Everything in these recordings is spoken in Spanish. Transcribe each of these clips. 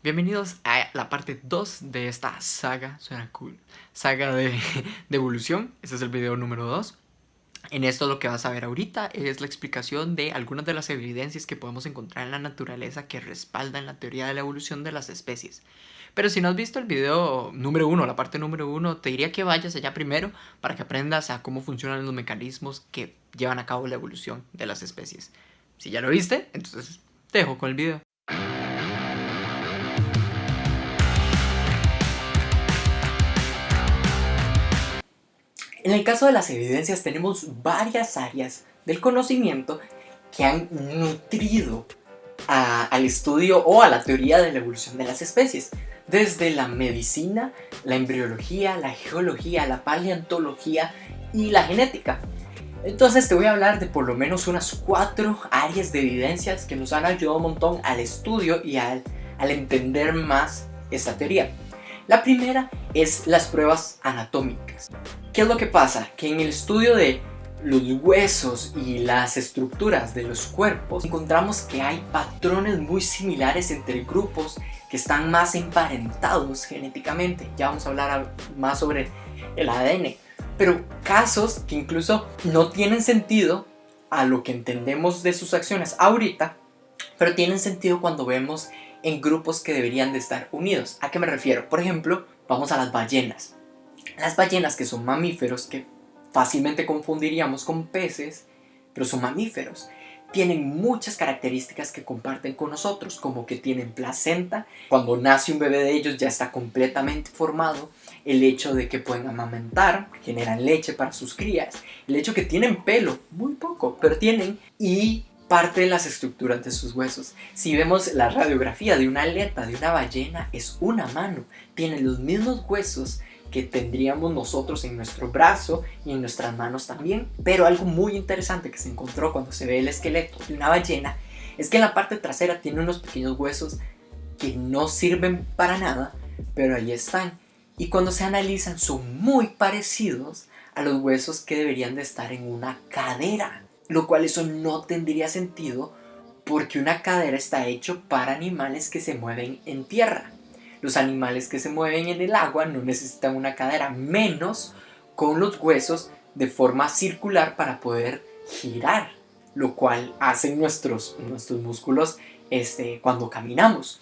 Bienvenidos a la parte 2 de esta saga, suena cool, saga de evolución. Este es el video número 2. En esto lo que vas a ver ahorita es la explicación de algunas de las evidencias que podemos encontrar en la naturaleza que respaldan la teoría de la evolución de las especies. Pero si no has visto el video número 1, la parte número 1, te diría que vayas allá primero para que aprendas a cómo funcionan los mecanismos que llevan a cabo la evolución de las especies. Si ya lo viste, entonces te dejo con el video. En el caso de las evidencias tenemos varias áreas del conocimiento que han nutrido al estudio o a la teoría de la evolución de las especies. Desde la medicina, la embriología, la geología, la paleontología y la genética. Entonces te voy a hablar de por lo menos unas 4 áreas de evidencias que nos han ayudado un montón al estudio y al entender más esta teoría. La primera es las pruebas anatómicas. ¿Qué es lo que pasa? Que en el estudio de los huesos y las estructuras de los cuerpos encontramos que hay patrones muy similares entre grupos que están más emparentados genéticamente. Ya vamos a hablar más sobre el ADN, pero casos que incluso no tienen sentido a lo que entendemos de sus acciones ahorita, pero tienen sentido cuando vemos en grupos que deberían de estar unidos. ¿A qué me refiero? Por ejemplo, vamos a las ballenas. Las ballenas, que son mamíferos que fácilmente confundiríamos con peces, pero son mamíferos, tienen muchas características que comparten con nosotros, como que tienen placenta, cuando nace un bebé de ellos ya está completamente formado, el hecho de que pueden amamantar, generan leche para sus crías, el hecho que tienen pelo, muy poco, pero tienen, y parte de las estructuras de sus huesos. Si vemos la radiografía de una aleta de una ballena, es una mano, tiene los mismos huesos que tendríamos nosotros en nuestro brazo y en nuestras manos también. Pero algo muy interesante que se encontró cuando se ve el esqueleto de una ballena es que en la parte trasera tiene unos pequeños huesos que no sirven para nada, pero ahí están. Y cuando se analizan son muy parecidos a los huesos que deberían de estar en una cadera, lo cual eso no tendría sentido porque una cadera está hecho para animales que se mueven en tierra. Los animales que se mueven en el agua no necesitan una cadera, menos con los huesos de forma circular para poder girar, lo cual hacen nuestros músculos cuando caminamos.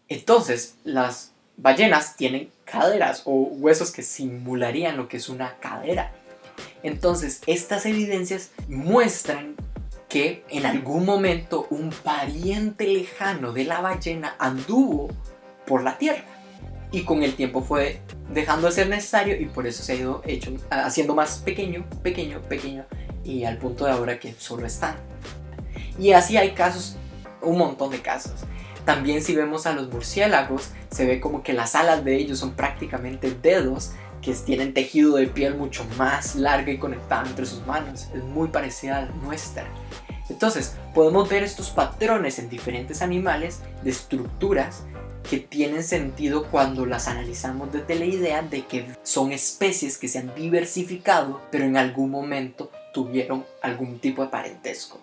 Entonces, las ballenas tienen caderas o huesos que simularían lo que es una cadera. Entonces, estas evidencias muestran que en algún momento un pariente lejano de la ballena anduvo por la tierra y con el tiempo fue dejando de ser necesario y por eso se ha ido haciendo más pequeño y al punto de ahora que solo están. Y así hay casos, un montón de casos. También si vemos a los murciélagos, se ve como que las alas de ellos son prácticamente dedos que tienen tejido de piel mucho más largo y conectado entre sus manos. Es muy parecida a la nuestra. Entonces, podemos ver estos patrones en diferentes animales de estructuras que tienen sentido cuando las analizamos desde la idea de que son especies que se han diversificado, pero en algún momento tuvieron algún tipo de parentesco.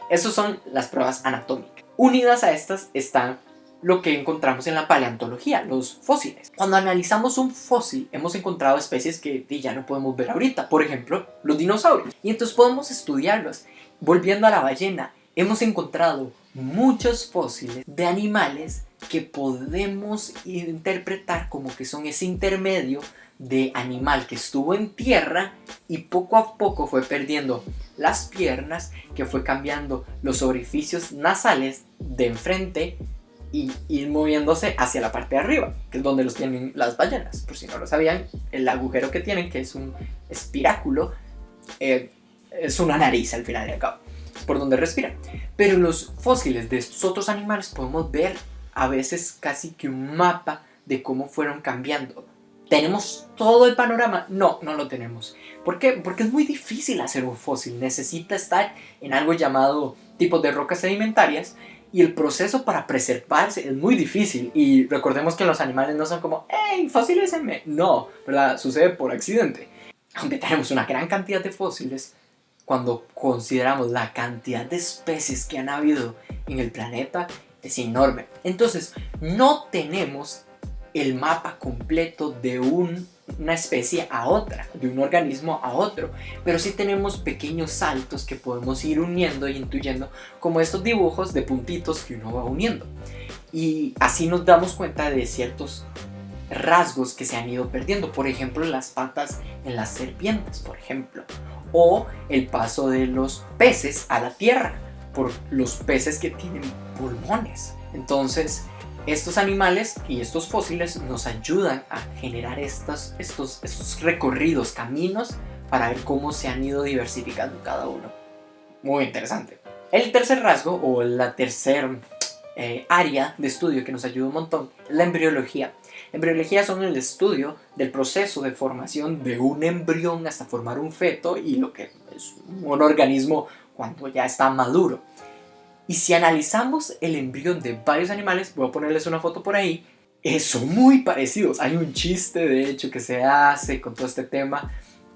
Esas son las pruebas anatómicas. Unidas a estas están lo que encontramos en la paleontología, los fósiles. Cuando analizamos un fósil, hemos encontrado especies que ya no podemos ver ahorita. Por ejemplo, los dinosaurios. Y entonces podemos estudiarlos. Volviendo a la ballena, hemos encontrado muchos fósiles de animales que podemos interpretar como que son ese intermedio de animal que estuvo en tierra y poco a poco fue perdiendo las piernas, que fue cambiando los orificios nasales de enfrente y ir moviéndose hacia la parte de arriba, que es donde los tienen las ballenas. Por si no lo sabían, el agujero que tienen, que es un espiráculo, es una nariz al final y al cabo, por donde respiran. Pero en los fósiles de estos otros animales podemos ver a veces casi que un mapa de cómo fueron cambiando. ¿Tenemos todo el panorama? No, no lo tenemos. ¿Por qué? Porque es muy difícil hacer un fósil. Necesita estar en algo llamado tipos de rocas sedimentarias y el proceso para preservarse es muy difícil. Y recordemos que los animales no son como ¡hey, fosílicenme! No, ¿verdad? Sucede por accidente. Aunque tenemos una gran cantidad de fósiles, cuando consideramos la cantidad de especies que han habido en el planeta, Es enorme. Entonces, no tenemos el mapa completo de una especie a otra, de un organismo a otro, pero sí tenemos pequeños saltos que podemos ir uniendo y intuyendo, como estos dibujos de puntitos que uno va uniendo. Y así nos damos cuenta de ciertos rasgos que se han ido perdiendo, por ejemplo las patas en las serpientes, por ejemplo, o el paso de los peces a la tierra, por los peces que tienen pulmones. Entonces, estos animales y estos fósiles nos ayudan a generar estos recorridos, caminos, para ver cómo se han ido diversificando cada uno. Muy interesante. El tercer rasgo, o la tercera área de estudio que nos ayuda un montón, es la embriología. La embriología son el estudio del proceso de formación de un embrión hasta formar un feto y lo que es un organismo cuando ya está maduro. Y si analizamos el embrión de varios animales, voy a ponerles una foto por ahí, son muy parecidos. Hay un chiste, de hecho, que se hace con todo este tema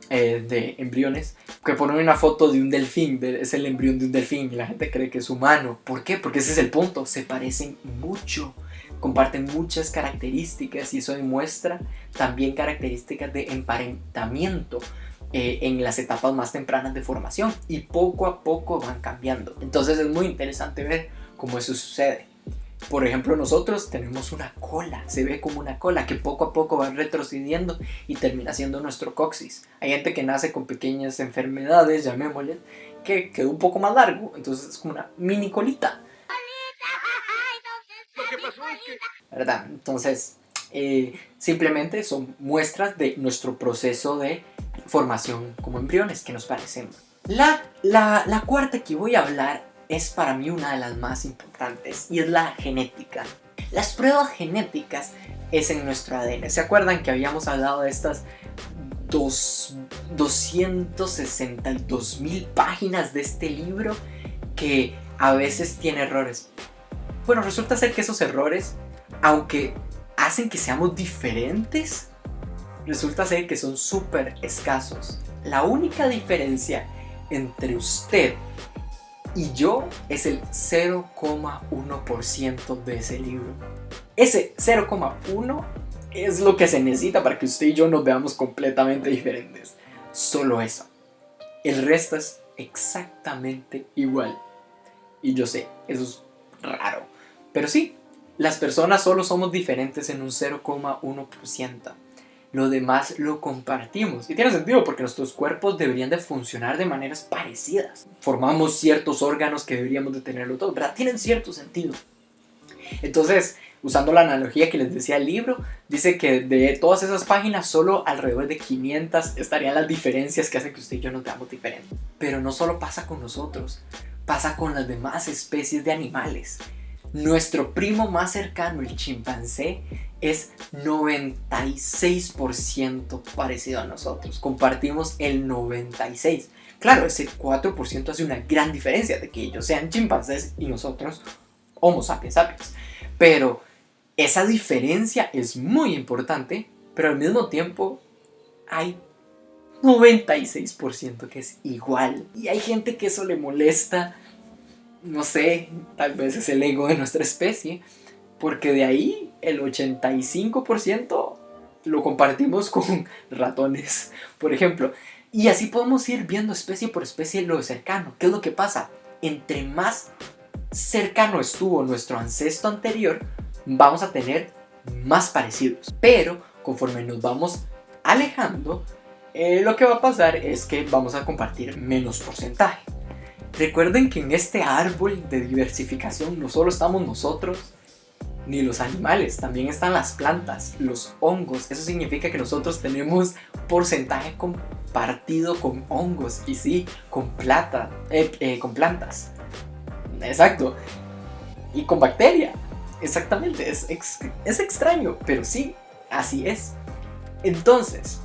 de embriones, que ponen una foto de un delfín, es el embrión de un delfín, y la gente cree que es humano. ¿Por qué? Porque ese es el punto, se parecen mucho, comparten muchas características y eso demuestra también características de emparentamiento en las etapas más tempranas de formación, y poco a poco van cambiando. Entonces es muy interesante ver cómo eso sucede. Por ejemplo, nosotros tenemos una cola, se ve como una cola que poco a poco va retrocediendo y termina siendo nuestro coxis. Hay gente que nace con pequeñas enfermedades, llamémosle, que quedó un poco más largo, entonces es como una mini colita. ¿Verdad? Entonces, simplemente son muestras de nuestro proceso de formación como embriones que nos parecen. La cuarta que voy a hablar es para mí una de las más importantes y es la genética. Las pruebas genéticas es en nuestro ADN. ¿Se acuerdan que habíamos hablado de estas 262.000 páginas de este libro que a veces tiene errores? Bueno, resulta ser que esos errores, aunque hacen que seamos diferentes, resulta ser que son súper escasos. La única diferencia entre usted y yo es el 0,1% de ese libro. Ese 0,1 es lo que se necesita para que usted y yo nos veamos completamente diferentes. Solo eso. El resto es exactamente igual. Y yo sé, eso es raro. Pero sí, las personas solo somos diferentes en un 0,1%. Lo demás lo compartimos. Y tiene sentido porque nuestros cuerpos deberían de funcionar de maneras parecidas. Formamos ciertos órganos que deberíamos de tenerlo todo, ¿verdad? Tienen cierto sentido. Entonces, usando la analogía que les decía el libro, dice que de todas esas páginas solo alrededor de 500 estarían las diferencias que hacen que usted y yo nos veamos diferentes. Pero no solo pasa con nosotros, pasa con las demás especies de animales. Nuestro primo más cercano, el chimpancé, es 96% parecido a nosotros. Compartimos el 96%. Claro, ese 4% hace una gran diferencia de que ellos sean chimpancés y nosotros Homo sapiens sapiens. Pero esa diferencia es muy importante, pero al mismo tiempo hay 96% que es igual. Y hay gente que eso le molesta. No sé, tal vez es el ego de nuestra especie, porque de ahí el 85% lo compartimos con ratones, por ejemplo. Y así podemos ir viendo especie por especie lo cercano. ¿Qué es lo que pasa? Entre más cercano estuvo nuestro ancestro anterior, vamos a tener más parecidos. Pero conforme nos vamos alejando, lo que va a pasar es que vamos a compartir menos porcentaje. Recuerden que en este árbol de diversificación no solo estamos nosotros ni los animales, también están las plantas, los hongos. Eso significa que nosotros tenemos porcentaje compartido con hongos y sí, con plantas. Exacto. Y con bacteria. Exactamente. Es extraño, pero sí, así es. Entonces,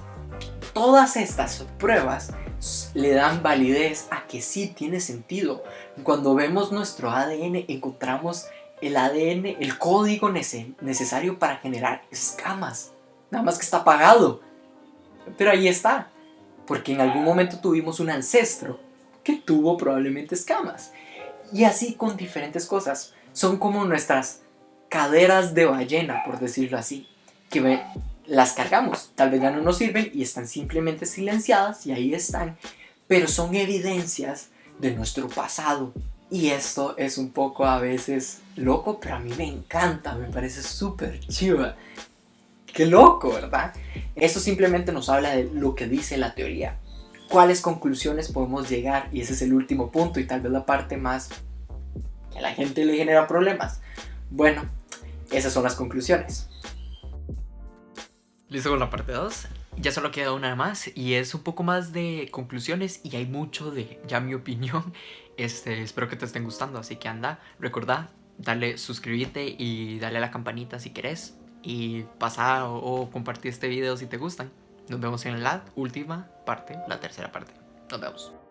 todas estas pruebas le dan validez a que sí tiene sentido. Cuando vemos nuestro ADN, encontramos el ADN, el código necesario para generar escamas. Nada más que está apagado. Pero ahí está. Porque en algún momento tuvimos un ancestro que tuvo probablemente escamas. Y así con diferentes cosas. Son como nuestras caderas de ballena, por decirlo así, que las cargamos, tal vez ya no nos sirven y están simplemente silenciadas y ahí están, pero son evidencias de nuestro pasado. Y esto es un poco a veces loco, pero a mí me encanta, me parece súper chiva. Qué loco, ¿verdad? Esto simplemente nos habla de lo que dice la teoría. ¿Cuáles conclusiones podemos llegar? Y ese es el último punto y tal vez la parte más que a la gente le genera problemas. Bueno, esas son las conclusiones. Listo con la parte 2. Ya solo queda una más y es un poco más de conclusiones y hay mucho de ya mi opinión. Espero que te estén gustando, así que anda, recordá, dale suscribirte y dale a la campanita si querés y pasar o compartir este video si te gustan. Nos vemos en la última parte, la tercera parte. Nos vemos.